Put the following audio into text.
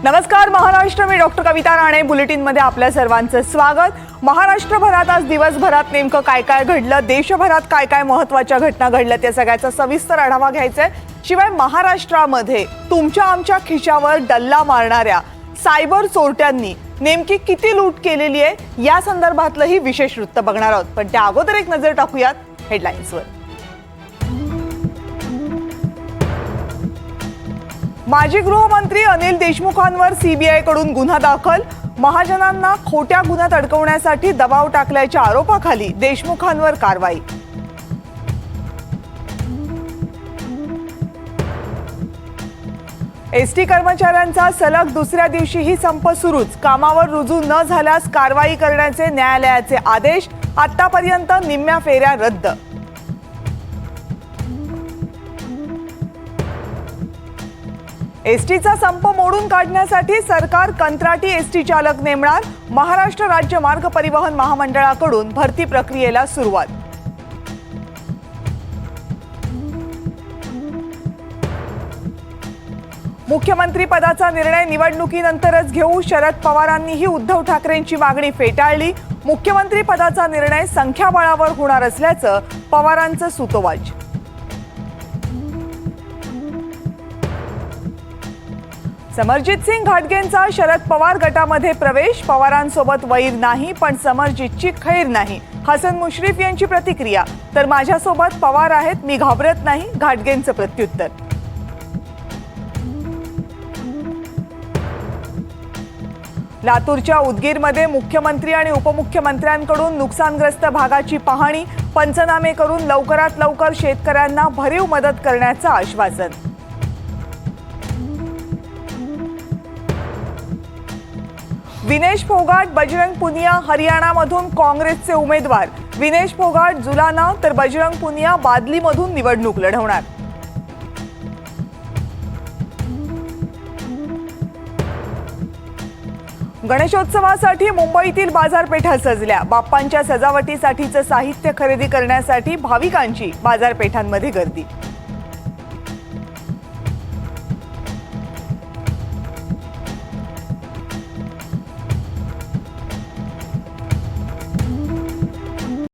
नमस्कार महाराष्ट्र, मी डॉक्टर कविता राणे बुलेटिनमध्ये आपल्या सर्वांचं स्वागत। महाराष्ट्रभरात आज दिवसभरात नेमकं काय काय घडलं, देशभरात काय काय महत्त्वाच्या घटना घडल्या त्या सगळ्याचा सविस्तर आढावा घ्यायचा आहे। शिवाय महाराष्ट्रामध्ये तुमच्या आमच्या खिशावर डल्ला मारणाऱ्या सायबर चोरट्यांनी नेमकी किती लूट केलेली आहे या संदर्भातलंही विशेष वृत्त बघणार आहोत। पण त्या अगोदर एक नजर टाकूयात हेडलाईन्सवर। माजी गृहमंत्री अनिल देशमुखांवर सीबीआय कडून गुन्हा दाखल। महाजनांना खोट्या गुन्ह्यात अडकवण्यासाठी दबाव टाकल्याच्या आरोपाखाली देशमुखांवर कारवाई। एसटी कर्मचाऱ्यांचा सलग दुसऱ्या दिवशीही संप सुरूच। कामावर रुजू न झाल्यास कारवाई करण्याचे न्यायालयाचे आदेश। आतापर्यंत निम्म्या फेऱ्या रद्द। एसटीचा संप मोडून काढण्यासाठी सरकार कंत्राटी एसटी चालक नेमणार। महाराष्ट्र राज्य मार्ग परिवहन महामंडळाकडून भरती प्रक्रियेला सुरुवात। मुख्यमंत्री पदाचा निर्णय निवडणुकीनंतरच घेऊ, शरद पवारांनीही उद्धव ठाकरेंची मागणी फेटाळली। मुख्यमंत्री पदाचा निर्णय संख्याबळावर होणार असल्याचं पवारांचं सूतोवाच। समरजित सिंग घाटगेंचा शरद पवार गटामध्ये प्रवेश। पवारांसोबत वैर नाही पण समरजितची खैर नाही, हसन मुश्रीफ यांची प्रतिक्रिया। तर माझ्यासोबत पवार आहेत, मी घाबरत नाही, घाटगेंचं प्रत्युत्तर। लातूरच्या उदगीरमध्ये मुख्यमंत्री आणि उपमुख्यमंत्र्यांकडून नुकसानग्रस्त भागाची पाहणी। पंचनामे करून लवकरात लवकर शेतकऱ्यांना भरीव मदत करण्याचं आश्वासन। विनेश फोगाट बजरंग पुनिया हरियाणामधून काँग्रेसचे उमेदवार। विनेश फोगाट जुलाना तर बजरंग पुनिया बादलीमधून निवडणूक लढवणार। गणेशोत्सवासाठी मुंबईतील बाजारपेठा सजल्या। बाप्पांच्या सजावटीसाठीचं साहित्य खरेदी करण्यासाठी भाविकांची बाजारपेठांमध्ये गर्दी।